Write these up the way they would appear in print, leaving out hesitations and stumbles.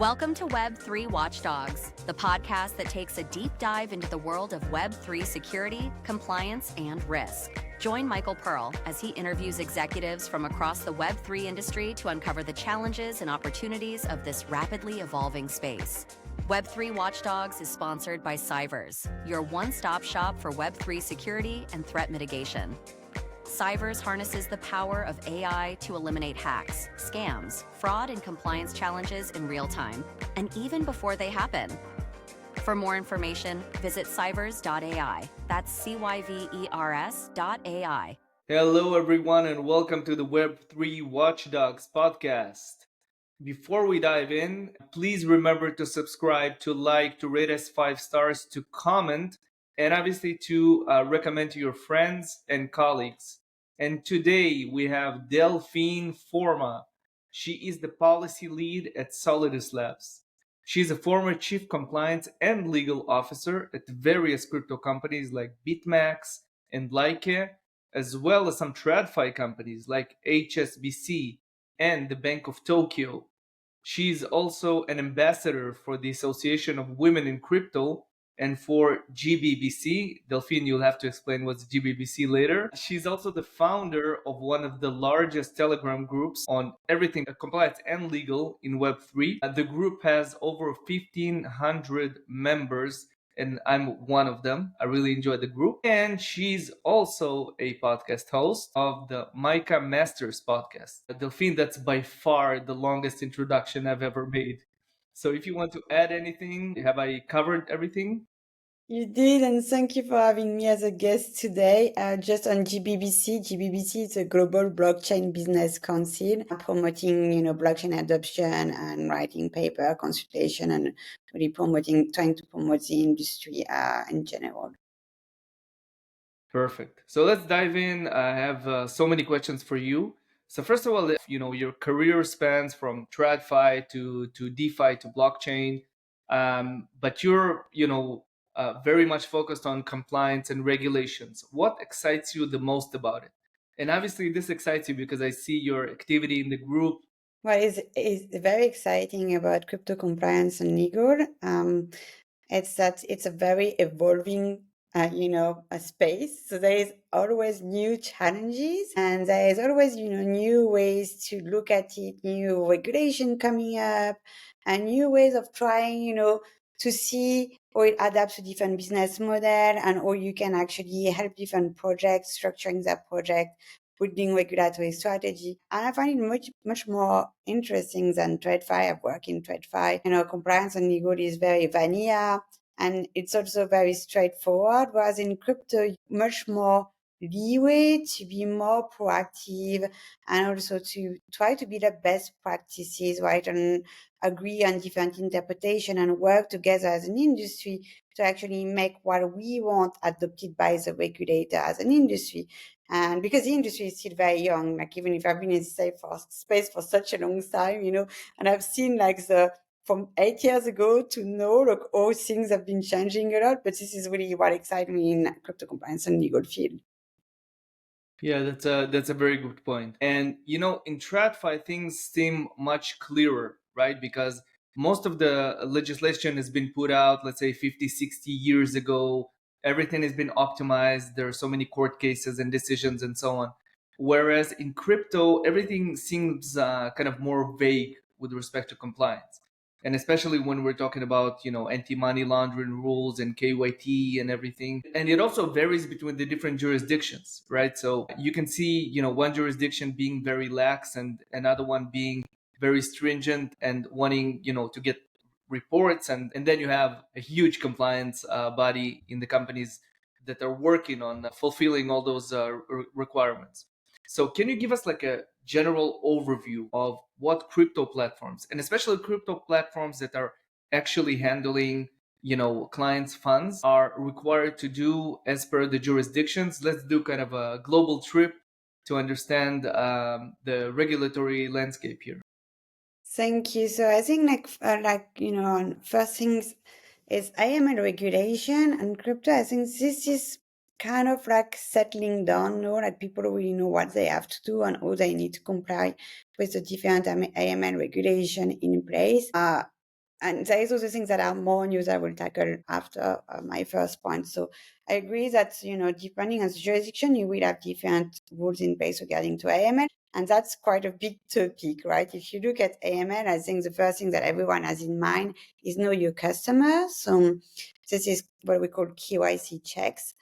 Welcome to Web3 Watchdogs, the podcast that takes a deep dive into the world of Web3 security, compliance, and risk. Join Michael Pearl as he interviews executives from across the Web3 industry to uncover the challenges and opportunities of this rapidly evolving space. Web3 Watchdogs is sponsored by Cyvers, your one-stop shop for Web3 security and threat mitigation. Cyvers harnesses the power of AI to eliminate hacks, scams, fraud, and compliance challenges in real time, and even before they happen. For more information, visit cyvers.ai. That's CYVERS.ai. Hello, everyone, and welcome to the Web3 Watchdogs podcast. Before we dive in, please remember to subscribe, to like, to rate us 5 stars, to comment, and obviously to recommend to your friends and colleagues. And today we have Delphine Forma. She is the policy lead at Solidus Labs. She's a former chief compliance and legal officer at various crypto companies like BitMax and MiCA, as well as some TradFi companies like HSBC and the Bank of Tokyo. She's also an ambassador for the Association of Women in Crypto and for GBBC. Delphine, you'll have to explain what's GBBC later. She's also the founder of one of the largest Telegram groups on everything compliance and legal in Web3. The group has over 1,500 members, and I'm one of them. I really enjoy the group. And she's also a podcast host of the MiCA Masters podcast. Delphine, that's by far the longest introduction I've ever made. So if you want to add anything, have I covered everything? You did, and thank you for having me as a guest today. Just on GBBC. GBBC is a global blockchain business council promoting, blockchain adoption and writing paper consultation and really trying to promote the industry in general. Perfect. So let's dive in. I have so many questions for you. So first of all, your career spans from TradFi to DeFi to blockchain, but you're very much focused on compliance and regulations. What excites you the most about it? And obviously, this excites you because I see your activity in the group. What is very exciting about crypto compliance and legal? It's that it's a very evolving a space. So there is always new challenges and there is always, new ways to look at it, new regulation coming up and new ways of trying, to see how it adapts to different business model and how you can actually help different projects structuring their project, building regulatory strategy. And I find it much more interesting than TradFi. I've worked in TradFi. Compliance and legal is very vanilla. And it's also very straightforward, whereas in crypto, much more leeway to be more proactive and also to try to build up best practices, right, and agree on different interpretation and work together as an industry to actually make what we want adopted by the regulator as an industry. And because the industry is still very young, like even if I've been in the space for such a long time, and I've seen from 8 years ago to now, all things have been changing a lot, but this is really what excites me in crypto compliance and legal field. Yeah, that's a very good point. And in TradFi, things seem much clearer, right? Because most of the legislation has been put out, let's say 50, 60 years ago. Everything has been optimized. There are so many court cases and decisions and so on. Whereas in crypto, everything seems kind of more vague with respect to compliance. And especially when we're talking about, anti-money laundering rules and KYT and everything. And it also varies between the different jurisdictions, right? So you can see, one jurisdiction being very lax and another one being very stringent and wanting, to get reports. And then you have a huge compliance body in the companies that are working on fulfilling all those requirements. So can you give us like a general overview of what crypto platforms, and especially crypto platforms that are actually handling, clients' funds, are required to do as per the jurisdictions? Let's do kind of a global trip to understand the regulatory landscape here. Thank you. So I think first things is AML regulation and crypto. I think this is kind of like settling down, like people really know what they have to do and how they need to comply with the different AML regulation in place. and there is also things that are more news I will tackle after my first point. So I agree that, depending on the jurisdiction, you will have different rules in place regarding to AML. And that's quite a big topic, right? If you look at AML, I think the first thing that everyone has in mind is know your customer. So this is what we call KYC checks.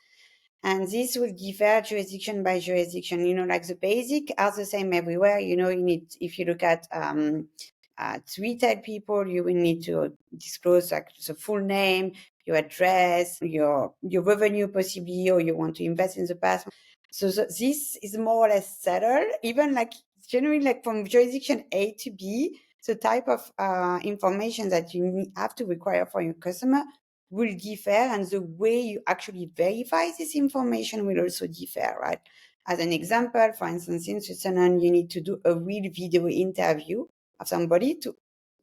And this will differ jurisdiction by jurisdiction. Like the basic are the same everywhere. You need, if you look at retail people, you will need to disclose like the full name, your address, your revenue possibly, or you want to invest in the past. So this is more or less settled, even like generally like from jurisdiction A to B, the type of information that you have to require for your customer will differ, and the way you actually verify this information will also differ, right? As an example, for instance, in Switzerland, you need to do a real video interview of somebody to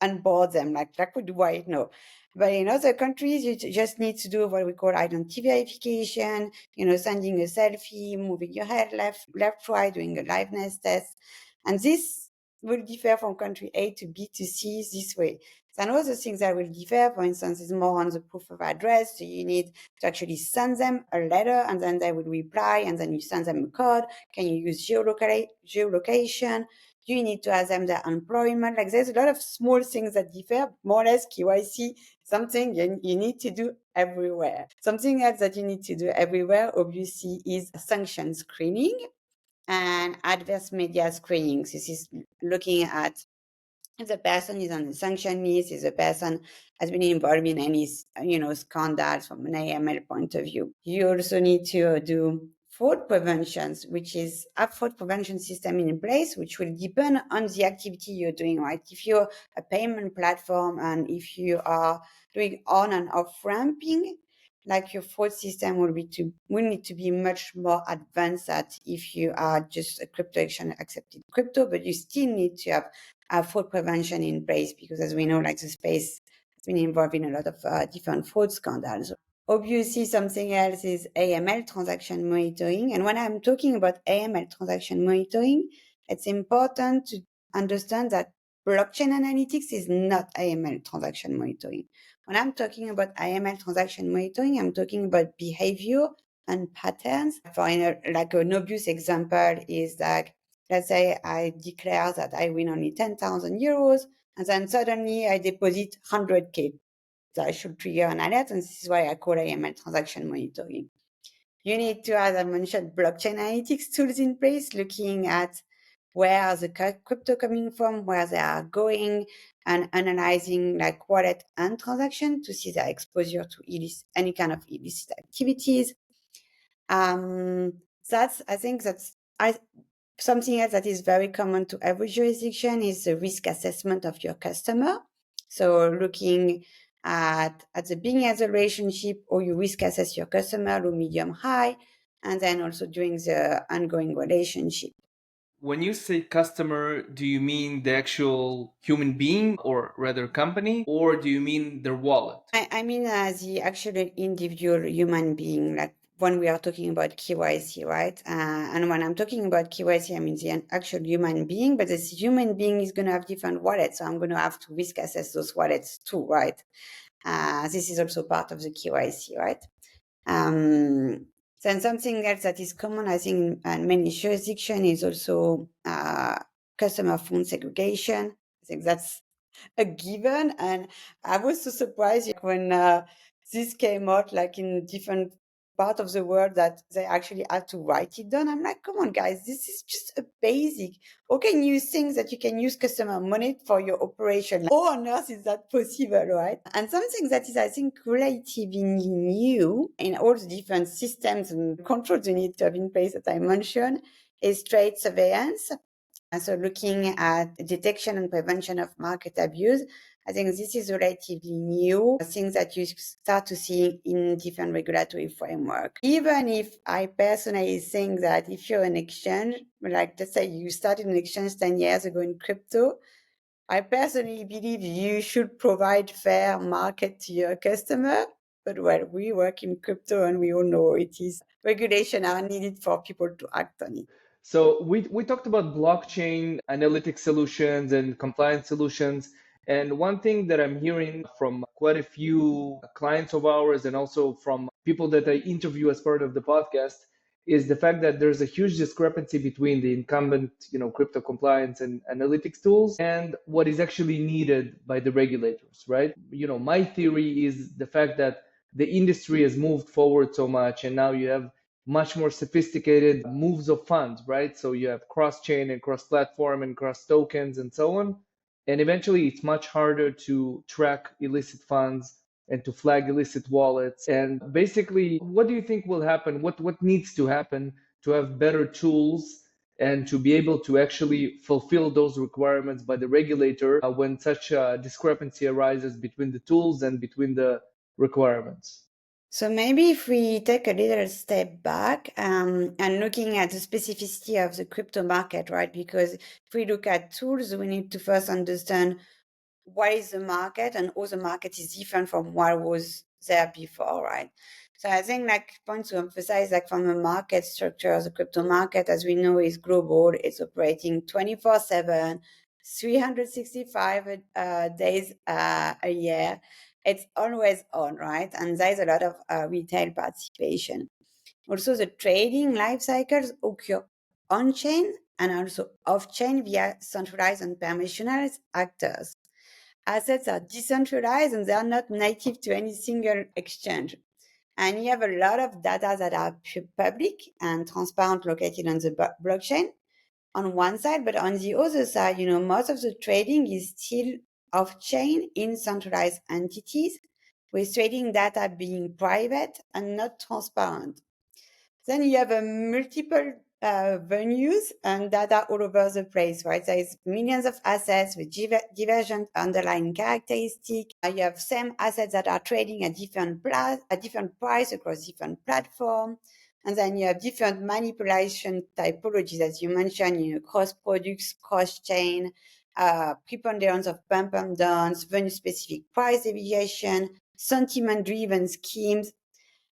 onboard them, like we do right now. But in other countries, you just need to do what we call identity verification, sending a selfie, moving your head left, right, doing a liveness test. And this will differ from country A to B to C this way. And other things that will differ, for instance, is more on the proof of address. So you need to actually send them a letter and then they will reply and then you send them a code. Can you use geolocation? You need to ask them their employment. Like there's a lot of small things that differ, more or less KYC, something you need to do everywhere. Something else that you need to do everywhere, obviously, is sanction screening and adverse media screening. This is looking at if the person is on the sanction list, if the person has been involved in any, scandals from an AML point of view. You also need to do fraud preventions, which is a fraud prevention system in place, which will depend on the activity you're doing, right? If you're a payment platform and if you are doing on and off ramping, like your fraud system will need to be much more advanced than if you are just a crypto exchange accepted crypto, but you still need to have fraud prevention in place because, as we know, like the space has been involved in a lot of different fraud scandals. Obviously, something else is AML transaction monitoring. And when I'm talking about AML transaction monitoring, it's important to understand that blockchain analytics is not AML transaction monitoring. When I'm talking about AML transaction monitoring, I'm talking about behavior and patterns. For like an obvious example is that, let's say I declare that I win only 10,000 euros, and then suddenly I deposit 100K. So I should trigger an alert, and this is why I call AML transaction monitoring. You need to, as I mentioned, blockchain analytics tools in place, looking at where the crypto coming from, where they are going, and analyzing like wallet and transaction to see their exposure to any kind of illicit activities. Something else that is very common to every jurisdiction is the risk assessment of your customer. So looking at the beginning of the relationship, or you risk assess your customer, low, medium, high, and then also during the ongoing relationship. When you say customer, do you mean the actual human being, or rather company, or do you mean their wallet? I mean the actual individual human being, like when we are talking about KYC, right? And when I'm talking about KYC, I mean the actual human being, but this human being is going to have different wallets. So I'm going to have to risk assess those wallets too, right? This is also part of the KYC, right? Then something else that is common, I think, in many jurisdictions is also customer phone segregation. I think that's a given, and I was so surprised when this came out, like in different part of the world, that they actually had to write it down. I'm like, come on, guys, this is just a basic. How can you think that you can use customer money for your operation? How on earth is that possible, right? And something that is, I think, relatively new in all the different systems and controls you need to have in place that I mentioned is trade surveillance. And so looking at detection and prevention of market abuse, I think this is relatively new, things that you start to see in different regulatory framework. Even if I personally think that if you're an exchange, like let's say you started an exchange 10 years ago in crypto, I personally believe you should provide fair market to your customer. But well, we work in crypto and we all know it is regulation are needed for people to act on it. So we talked about blockchain analytic solutions and compliance solutions. And one thing that I'm hearing from quite a few clients of ours and also from people that I interview as part of the podcast is the fact that there's a huge discrepancy between the incumbent, crypto compliance and analytics tools and what is actually needed by the regulators, right? My theory is the fact that the industry has moved forward so much and now you have much more sophisticated moves of funds, right? So you have cross-chain and cross-platform and cross-tokens and so on. And eventually it's much harder to track illicit funds and to flag illicit wallets. And basically, what do you think will happen? What needs to happen to have better tools and to be able to actually fulfill those requirements by the regulator when such a discrepancy arises between the tools and between the requirements? So maybe if we take a little step back and looking at the specificity of the crypto market, right? Because if we look at tools, we need to first understand what is the market and how the market is different from what was there before, right? So I think point to emphasize from a market structure, the crypto market, as we know, is global. It's operating 24/7, 365 days a year. It's always on, right? And there's a lot of retail participation. Also, the trading life cycles occur on-chain and also off-chain via centralized and permissionless actors. Assets are decentralized and they are not native to any single exchange. And you have a lot of data that are public and transparent located on the blockchain on one side, but on the other side, most of the trading is still off-chain in centralized entities, with trading data being private and not transparent. Then you have a multiple venues and data all over the place, right? There is millions of assets with divergent underlying characteristics. You have same assets that are trading at different price across different platforms. And then you have different manipulation typologies, as you mentioned, cross products, cross chain, preponderance of pump and downs, venue specific price deviation, sentiment driven schemes,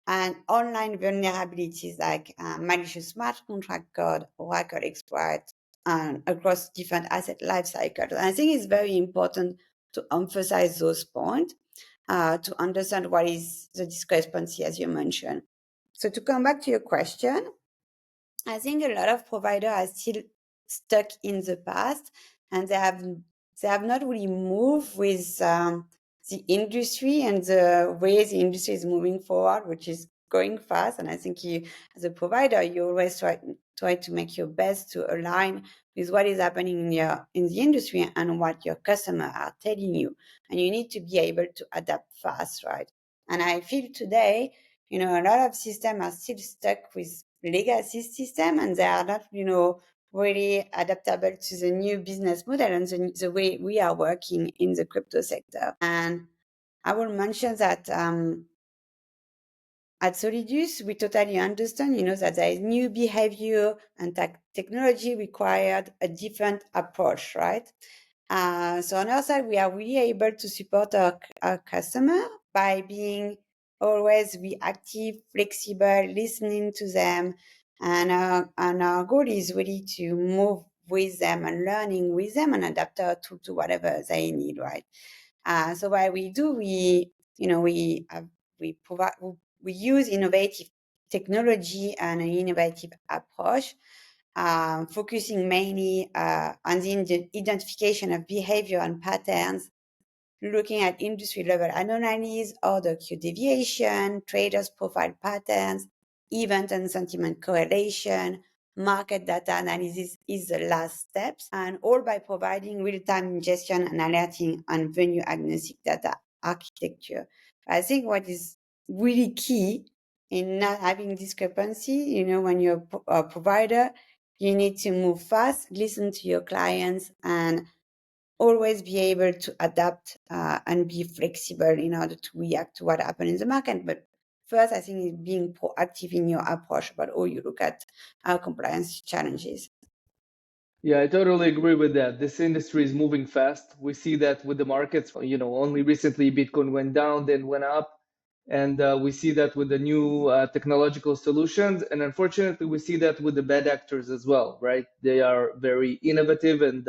and online vulnerabilities like malicious smart contract code, Oracle exploit, and across different asset life cycles. And I think it's very important to emphasize those points to understand what is the discrepancy, as you mentioned. So to come back to your question, I think a lot of providers are still stuck in the past, and they have not really moved with the industry and the way the industry is moving forward, which is going fast. And I think you, as a provider, you always try to make your best to align with what is happening in the industry and what your customers are telling you. And you need to be able to adapt fast, right? And I feel today, a lot of systems are still stuck with legacy system and they are not, really adaptable to the new business model and the way we are working in the crypto sector. And I will mention that at Solidus, we totally understand, that there is new behavior and technology required a different approach, right? So on our side, we are really able to support our customer by being always reactive, flexible, listening to them. And our goal is really to move with them and learning with them and adapt our tool to whatever they need, right? So what we do, we use innovative technology and an innovative approach, focusing mainly on the identification of behavior and patterns, looking at industry level anomalies, order queue deviation, traders profile patterns, event and sentiment correlation, market data analysis is the last steps, and all by providing real-time ingestion and alerting on venue agnostic data architecture. I think what is really key in not having discrepancy, when you're a provider, you need to move fast, listen to your clients, and always be able to adapt and be flexible in order to react to what happens in the market. But first, I think it's being proactive in your approach about how you look at compliance challenges. Yeah, I totally agree with that. This industry is moving fast. We see that with the markets. Only recently Bitcoin went down, then went up. And we see that with the new technological solutions. And unfortunately, we see that with the bad actors as well, right? They are very innovative and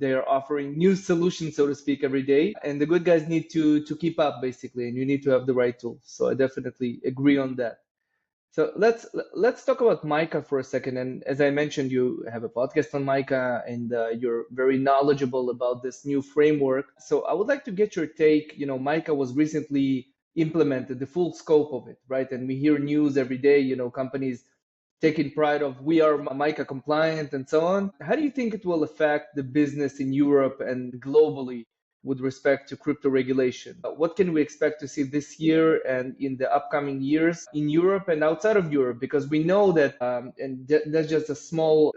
They are offering new solutions, so to speak, every day. And the good guys need to keep up, basically, and you need to have the right tools. So I definitely agree on that. So let's talk about MiCA for a second. And as I mentioned, you have a podcast on MiCA, and you're very knowledgeable about this new framework. So I would like to get your take. MiCA was recently implemented, the full scope of it, right? And we hear news every day. Companies taking pride of we are MiCA compliant and so on. How do you think it will affect the business in Europe and globally with respect to crypto regulation? What can we expect to see this year and in the upcoming years in Europe and outside of Europe? Because we know that, that's just a small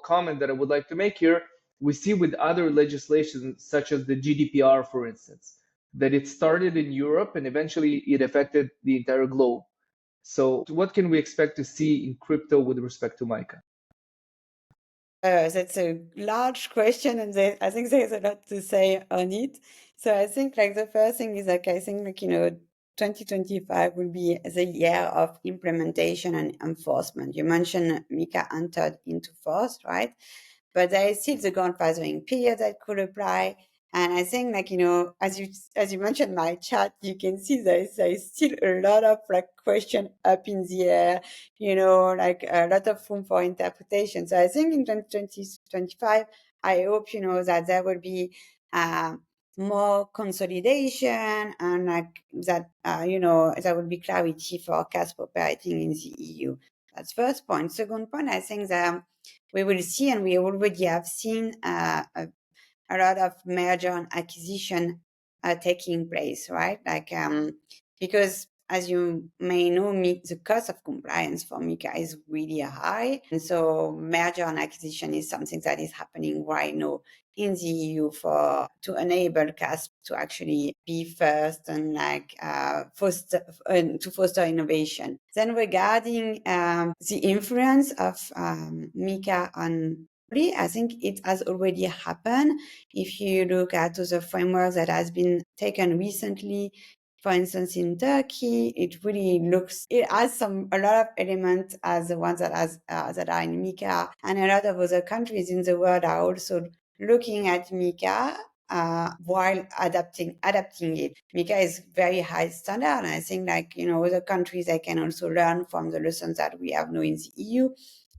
comment that I would like to make here. We see with other legislation, such as the GDPR, for instance, that it started in Europe and eventually it affected the entire globe. So what can we expect to see in crypto with respect to MiCA? That's a large question, and I think there's a lot to say on it. So I think the first thing is I think 2025 will be the year of implementation and enforcement. You mentioned MiCA entered into force, right? But there is still the grandfathering period that could apply. And I think as you mentioned my chat, you can see there is still a lot of question up in the air, a lot of room for interpretation. So I think in 2025, I hope, that there will be more consolidation and that, there will be clarity for CASP operating in the EU. That's first point. Second point, I think that we will see, and we already have seen a lot of merger and acquisition taking place, right? Because as you may know, the cost of compliance for MiCA is really high. And so merger and acquisition is something that is happening right now in the EU to enable CASP to actually be first and to foster innovation. Then regarding the influence of MiCA on, I think it has already happened. If you look at the framework that has been taken recently, for instance, in Turkey, it has a lot of elements as the ones that are in MiCA, and a lot of other countries in the world are also looking at MiCA while adapting it. MiCA is very high standard, and I think other countries, they can also learn from the lessons that we have now in the EU.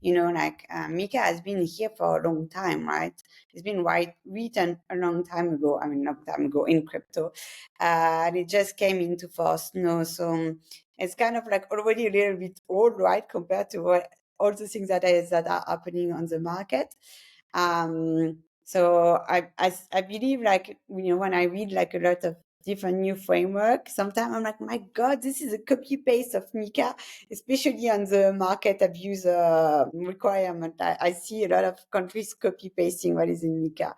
MiCA has been here for a long time, right? It's been written a long time ago. Long time ago in crypto, and it just came into force now. So it's kind of already a little bit old, right, compared to all the things that are happening on the market. So I believe when I read a lot of different new framework, sometimes I'm like, my God, this is a copy paste of MiCA, especially on the market abuse requirement. I see a lot of countries copy pasting what is in MiCA.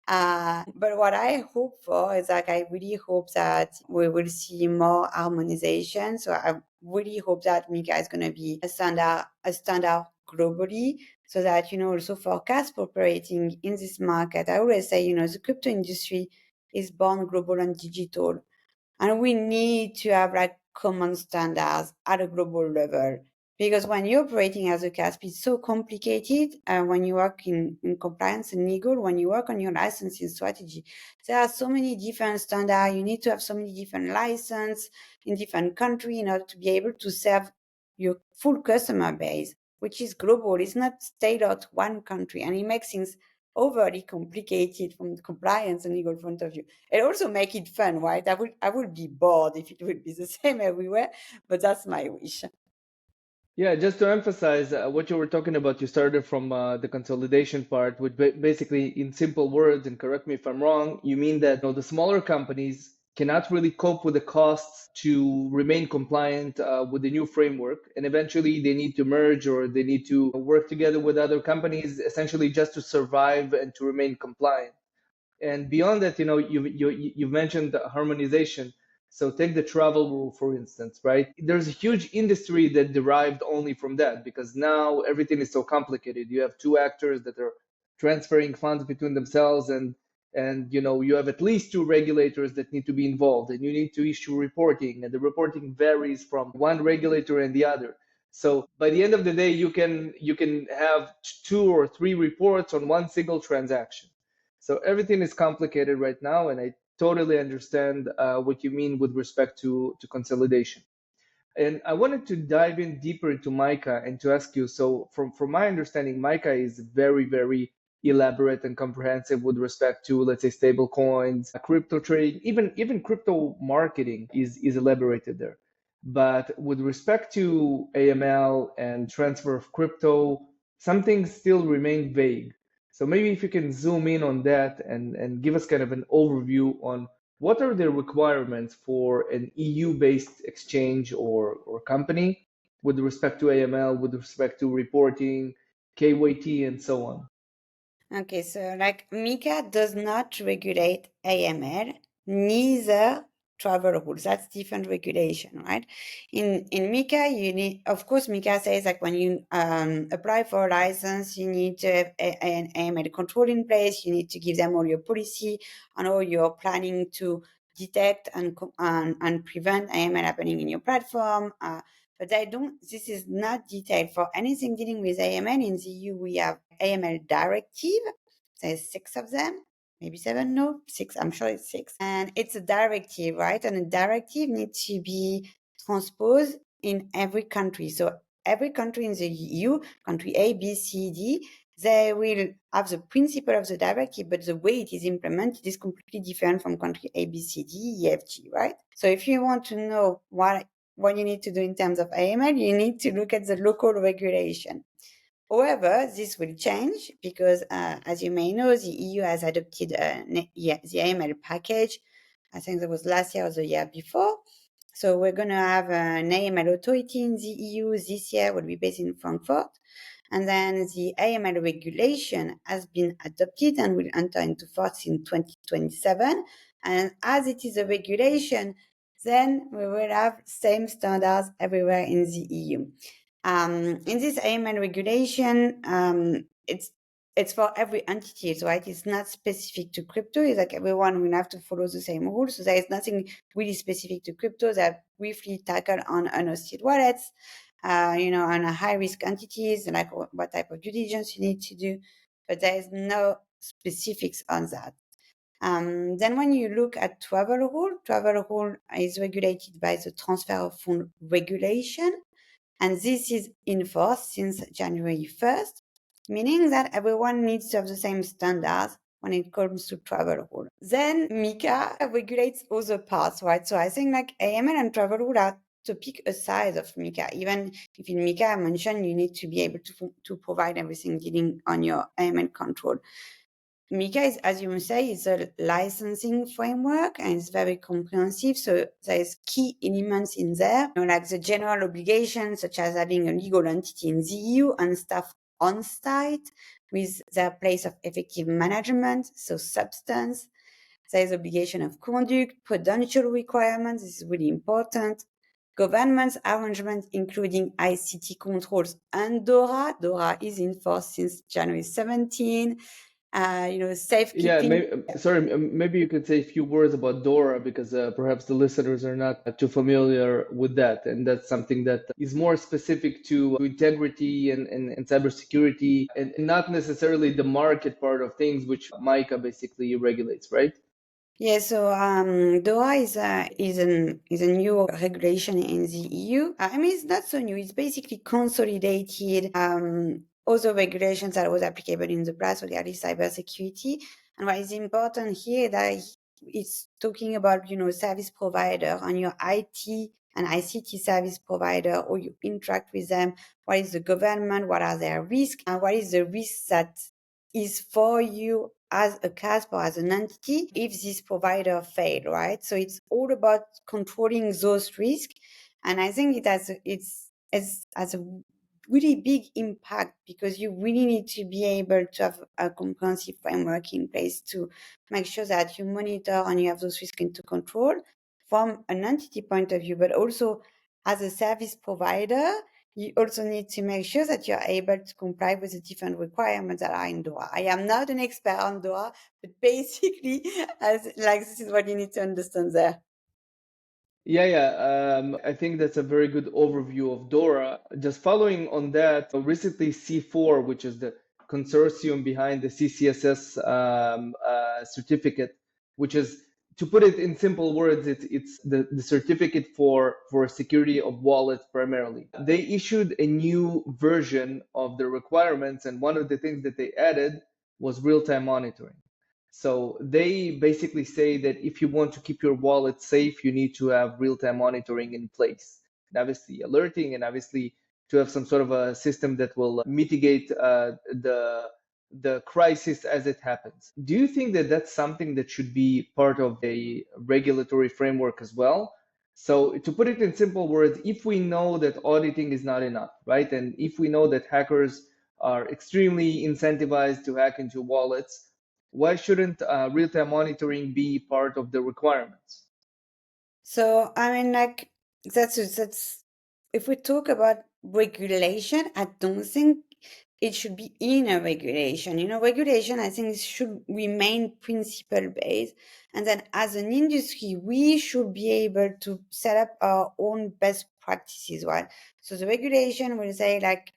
But what I hope for is I really hope that we will see more harmonization. So I really hope that MiCA is going to be a standard globally, so that also for CASP operating in this market. I always say the crypto industry is born global and digital, and we need to have common standards at a global level. Because when you're operating as a CASP, it's so complicated. When you work in compliance and legal, when you work on your licensing strategy, there are so many different standards. You need to have so many different licenses in different countries in order to be able to serve your full customer base, which is global. It's not tailored to one country, and it makes things overly complicated from the compliance and legal point of view. It also make it fun, right? I would be bored if it would be the same everywhere, but that's my wish. Yeah, just to emphasize what you were talking about, you started from the consolidation part, which basically, in simple words, and correct me if I'm wrong, you mean that the smaller companies cannot really cope with the costs to remain compliant with the new framework, and eventually they need to merge or they need to work together with other companies, essentially just to survive and to remain compliant. And beyond that, you've mentioned harmonization. So take the travel rule, for instance, right? There's a huge industry that derived only from that, because now everything is so complicated. You have two actors that are transferring funds between themselves, and you have at least two regulators that need to be involved, and you need to issue reporting, and the reporting varies from one regulator and the other. So by the end of the day, you can have two or three reports on one single transaction. So everything is complicated right now, and I totally understand what you mean with respect to consolidation. And I wanted to dive in deeper into MiCA and to ask you, so from my understanding, MiCA is very, very elaborate and comprehensive with respect to, let's say, stable coins, crypto trading, even crypto marketing is elaborated there. But with respect to AML and transfer of crypto, some things still remain vague. So maybe if you can zoom in on that and give us kind of an overview on what are the requirements for an EU-based exchange or company with respect to AML, with respect to reporting, KYT, and so on? Okay, so like MiCA does not regulate AML, neither travel rules. That's different regulation, right? In MiCA, you need, of course, MiCA says like when you apply for a license, you need to have an AML control in place. You need to give them all your policy and all you're planning to detect and prevent AML happening in your platform. But I don't, this is not detailed for anything dealing with AML. In the EU, we have AML directive. There's 6 of them, maybe 7, no, 6, I'm sure it's 6. And it's a directive, right? And a directive needs to be transposed in every country. So every country in the EU, country A, B, C, D, they will have the principle of the directive, but the way it is implemented is completely different from country A, B, C, D, E, F, G, right? So if you want to know what you need to do in terms of AML, you need to look at the local regulation. However, this will change because, as you may know, the EU has adopted the AML package. I think that was last year or the year before. So we're going to have an AML authority in the EU this year, will be based in Frankfurt. And then the AML regulation has been adopted and will enter into force in 2027. And as it is a regulation, then we will have same standards everywhere in the EU. In this AML regulation, it's for every entity, right? It's not specific to crypto. It's like everyone will have to follow the same rules. So there is nothing really specific to crypto that briefly tackle on unhosted wallets, on a high risk entities, like what type of due diligence you need to do. But there is no specifics on that. Then when you look at travel rule is regulated by the transfer of fund regulation. And this is in force since January 1st, meaning that everyone needs to have the same standards when it comes to travel rule. Then MiCA regulates other parts, right? So I think like AML and travel rule are topic aside of MiCA. Even if in MiCA I mentioned you need to be able to provide everything dealing on your AML control. MiCA is, as you say, is a licensing framework and it's very comprehensive. So there's key elements in there, like the general obligations, such as having a legal entity in the EU and staff on site with their place of effective management, so substance. There is obligation of conduct, prudential requirements. This is really important. Government's arrangements, including ICT controls and DORA. DORA is in force since January 17. Safekeeping. Maybe you could say a few words about DORA because perhaps the listeners are not too familiar with that. And that's something that is more specific to integrity and cybersecurity and not necessarily the market part of things, which MiCA basically regulates, right? Yeah, so DORA is a new regulation in the EU. I mean, it's not so new. It's basically consolidated other regulations that was applicable in the past regarding cybersecurity. And what is important here that it's talking about, service provider and your IT and ICT service provider, or you interact with them. What is the government? What are their risks? And what is the risk that is for you as a CASP or as an entity if this provider failed, right? So it's all about controlling those risks. And I think it has a really big impact because you really need to be able to have a comprehensive framework in place to make sure that you monitor and you have those risks into control from an entity point of view, but also as a service provider, you also need to make sure that you're able to comply with the different requirements that are in DORA. I am not an expert on DORA, but basically, this is what you need to understand there. Yeah. I think that's a very good overview of DORA. Just following on that, recently C4, which is the consortium behind the CCSS certificate, which is, to put it in simple words, it's the certificate for security of wallets primarily. They issued a new version of the requirements, and one of the things that they added was real-time monitoring. So they basically say that if you want to keep your wallet safe, you need to have real-time monitoring in place, and obviously alerting, and obviously to have some sort of a system that will mitigate the crisis as it happens. Do you think that that's something that should be part of a regulatory framework as well? So to put it in simple words, if we know that auditing is not enough, right? And if we know that hackers are extremely incentivized to hack into wallets, why shouldn't real-time monitoring be part of the requirements? So I mean, like that's if we talk about regulation, I don't think it should be in a regulation. Regulation, I think, should remain principle based, and then as an industry, we should be able to set up our own best practices. Right? So the regulation will say like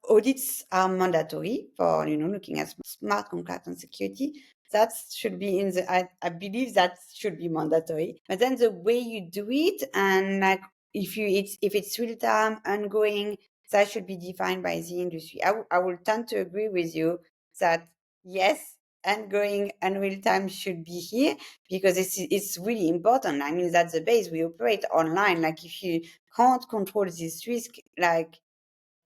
audits are mandatory for looking at smart contract and security. That should be in the I believe that should be mandatory, but then the way you do it, and like if it's real time ongoing, that should be defined by the industry. I will tend to agree with you that yes, ongoing and real time should be here, because it's really important. I mean, that's the base. We operate online. Like if you can't control this risk, like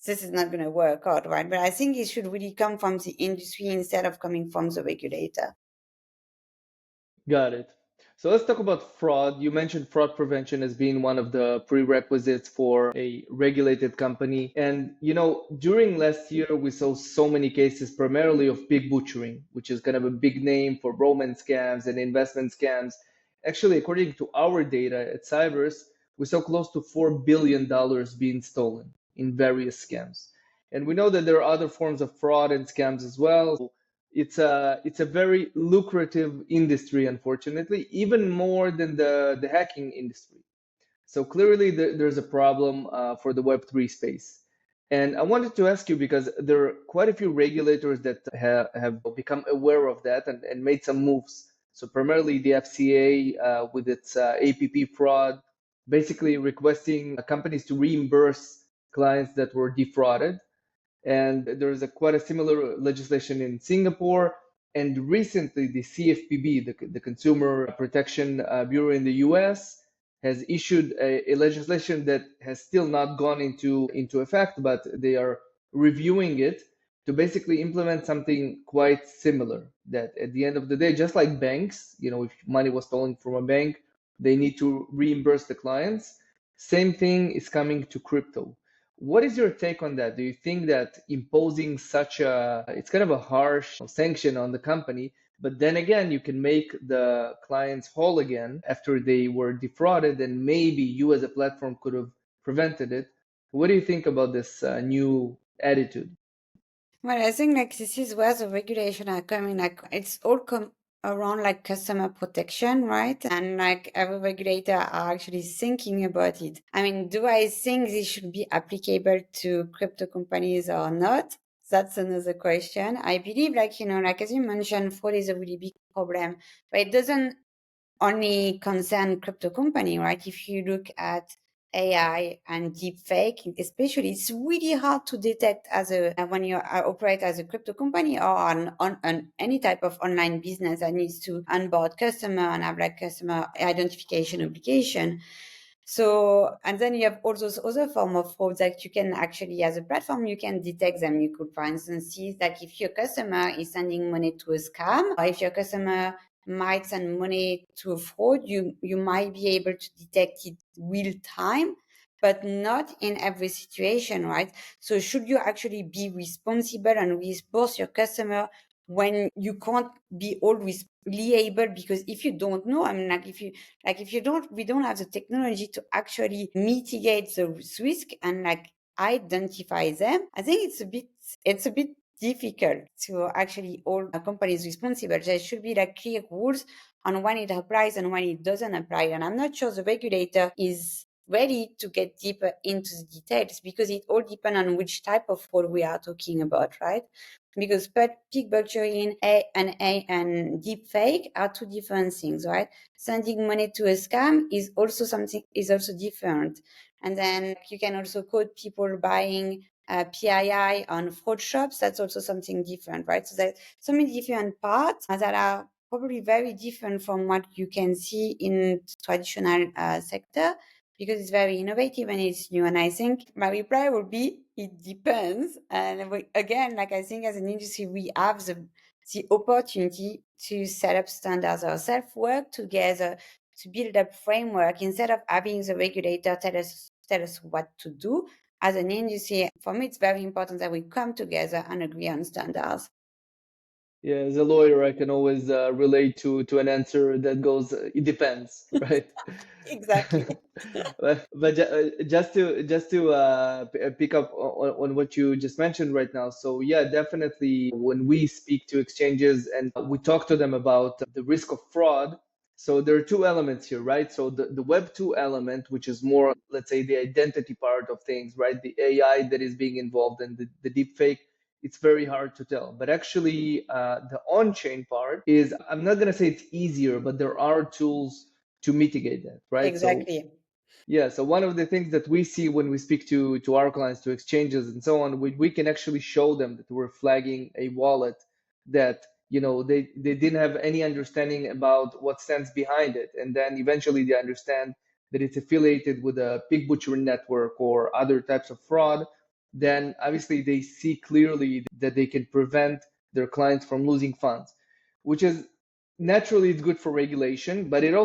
this is not going to work out, right? But I think it should really come from the industry instead of coming from the regulator. Got it. So let's talk about fraud. You mentioned fraud prevention as being one of the prerequisites for a regulated company. And, during last year, we saw so many cases, primarily of pig butchering, which is kind of a big name for romance scams and investment scams. Actually, according to our data at Cybers, we saw close to $4 billion being stolen in various scams. And we know that there are other forms of fraud and scams as well. It's a very lucrative industry, unfortunately, even more than the hacking industry. So clearly there's a problem for the Web3 space. And I wanted to ask you, because there are quite a few regulators that have become aware of that and made some moves. So primarily the FCA with its APP fraud, basically requesting companies to reimburse clients that were defrauded. And there's quite a similar legislation in Singapore. And recently, the CFPB, the Consumer Protection Bureau in the US, has issued a legislation that has still not gone into effect, but they are reviewing it to basically implement something quite similar. That at the end of the day, just like banks, if money was stolen from a bank, they need to reimburse the clients. Same thing is coming to crypto. What is your take on that? Do you think that imposing it's kind of a harsh sanction on the company, but then again, you can make the clients whole again after they were defrauded, and maybe you as a platform could have prevented it? What do you think about this new attitude? Well, I think like this is where the regulation are coming. Like it's all come around like customer protection, right? And like every regulator are actually thinking about it. I mean, do I think this should be applicable to crypto companies or not? That's another question. I believe like as you mentioned, fraud is a really big problem, but it doesn't only concern crypto company, right? If you look at AI and deepfake, especially, it's really hard to detect when you operate as a crypto company or on any type of online business that needs to onboard customer and have like customer identification obligation. So, and then you have all those other form of fraud that you can actually, as a platform, you can detect them. You could, for instance, see that if your customer is sending money to a scam, or if your customer might send money to a fraud, you might be able to detect it real time, but not in every situation, right? So should you actually be responsible and reimburse your customer when you can't be always liable? Because if you don't know, I mean, we don't have the technology to actually mitigate the risk and like identify them. I think it's a bit difficult to actually hold companies responsible. There should be like clear rules on when it applies and when it doesn't apply. And I'm not sure the regulator is ready to get deeper into the details, because it all depends on which type of fraud we are talking about, right? Because peak bulging and deep fake are two different things, right? Sending money to a scam is also different. And then you can also quote people buying PII on fraud shops. That's also something different, right? So there's so many different parts that are probably very different from what you can see in traditional sector, because it's very innovative and it's new. And I think my reply will be, it depends. And again, like I think as an industry, we have the opportunity to set up standards ourselves, work together to build up framework instead of having the regulator tell us what to do. As an industry, for me, it's very important that we come together and agree on standards. Yeah, as a lawyer, I can always relate to an answer that goes, it depends, right? Exactly. But just to pick up on what you just mentioned right now. So yeah, definitely when we speak to exchanges and we talk to them about the risk of fraud, so there are two elements here, right? So the Web 2 element, which is more, let's say, the identity part of things, right? The AI that is being involved in the deep fake, it's very hard to tell. But actually, the on-chain part is, I'm not going to say it's easier, but there are tools to mitigate that, right? So Exactly. yeah, so one of the things that we see when we speak to our clients, to exchanges and so on, we can actually show them that we're flagging a wallet that, you know, they didn't have any understanding about what stands behind it. And then eventually they understand that it's affiliated with a pig butchering network or other types of fraud. Then obviously they see clearly that they can prevent their clients from losing funds, which is naturally it's good for regulation, but it's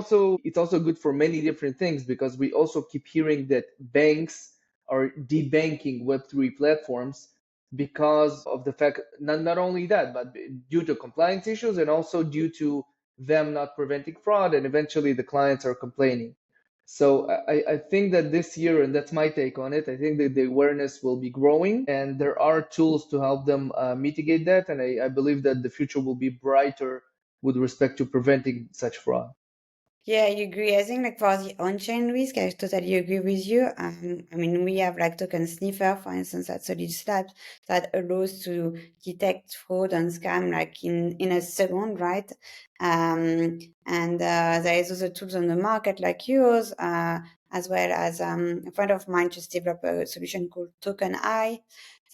also good for many different things, because we also keep hearing that banks are debanking Web3 platforms because of the fact, not only that, but due to compliance issues and also due to them not preventing fraud, and eventually the clients are complaining. So I think that this year, and that's my take on it, I think that the awareness will be growing and there are tools to help them mitigate that. And I believe that the future will be brighter with respect to preventing such fraud. Yeah, I agree. I think like for the on-chain risk, I totally agree with you. I mean, we have like token sniffer, for instance, at Solidus Labs that allows to detect fraud and scam like in a second, right? And there is also tools on the market like yours, as well as a friend of mine just developed a solution called Token Eye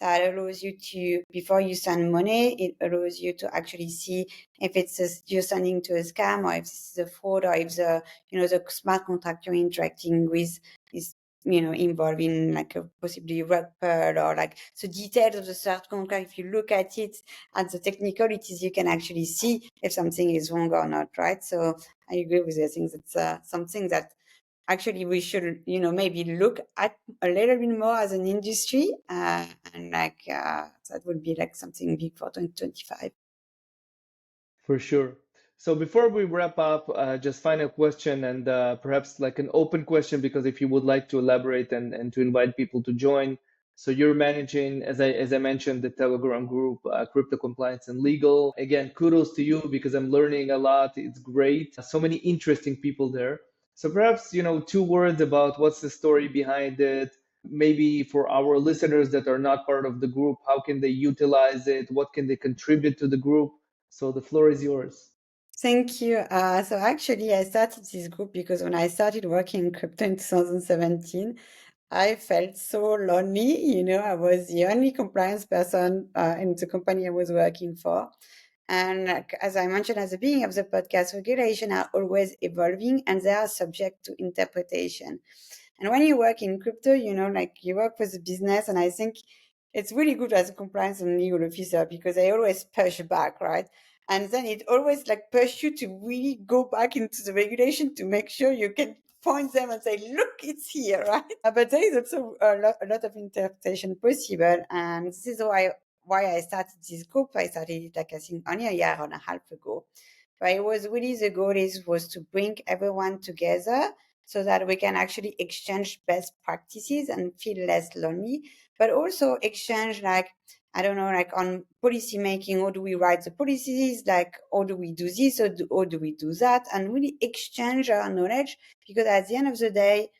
that allows you to, before you send money, it allows you to actually see if you're sending to a scam, or if it's a fraud, or if the smart contract you're interacting with is involving like a possibly rug pull, or like the details of the smart contract. If you look at it at the technicalities, you can actually see if something is wrong or not, right? So I agree with you. I think that's something that actually we should maybe look at a little bit more as an industry, and like that would be like something big for 2025. For sure. So before we wrap up, just final question, and perhaps like an open question, because if you would like to elaborate and to invite people to join. So you're managing, as I mentioned, the Telegram group, Crypto Compliance and Legal. Again, kudos to you, because I'm learning a lot. It's great. So many interesting people there. So perhaps, two words about what's the story behind it. Maybe for our listeners that are not part of the group, how can they utilize it? What can they contribute to the group? So the floor is yours. Thank you. So actually, I started this group because when I started working in crypto in 2017, I felt so lonely. I was the only compliance person in the company I was working for. And like, as I mentioned at the beginning of the podcast, regulation are always evolving and they are subject to interpretation. And when you work in crypto, like you work with the business, and I think it's really good as a compliance and legal officer because they always push back, right? And then it always like push you to really go back into the regulation to make sure you can point them and say, look, it's here, right? But there is also a lot of interpretation possible. And this is why I started this group. I started it like I think only a year and a half ago. But it was really, the goal was to bring everyone together so that we can actually exchange best practices and feel less lonely, but also exchange like, I don't know, like on policy making, how do we write the policies? Like, how do we do this? Or how do we do that? And really exchange our knowledge, because at the end of the day,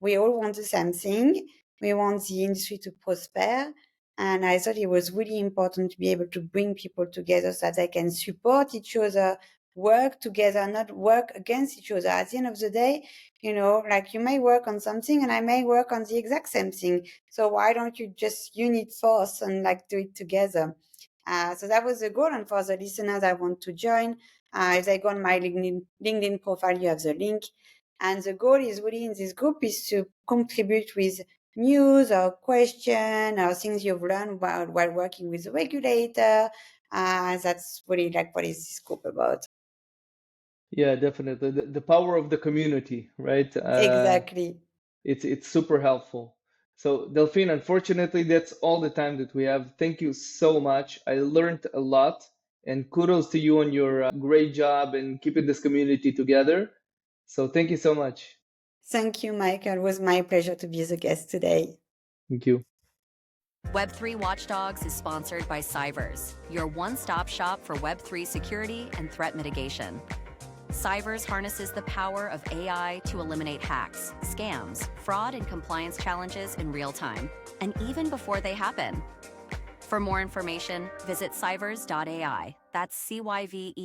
we all want the same thing. We want the industry to prosper. And I thought it was really important to be able to bring people together so that they can support each other, work together, not work against each other. At the end of the day, like you may work on something and I may work on the exact same thing. So why don't you just unite force and like do it together? So that was the goal. And for the listeners that want to join, if they go on my LinkedIn profile, you have the link. And the goal is really in this group is to contribute with news or question or things you've learned while working with the regulator. That's really like what is this group about. Yeah, definitely. The power of the community, right? Exactly. It's super helpful. So Delphine, unfortunately, that's all the time that we have. Thank you so much. I learned a lot, and kudos to you on your great job and keeping this community together. So thank you so much. Thank you, Michael. It was my pleasure to be the guest today. Thank you. Web3 Watchdogs is sponsored by Cybers, your one-stop shop for Web3 security and threat mitigation. Cybers harnesses the power of AI to eliminate hacks, scams, fraud, and compliance challenges in real time, and even before they happen. For more information, visit cybers.ai. That's CYVERS.ai.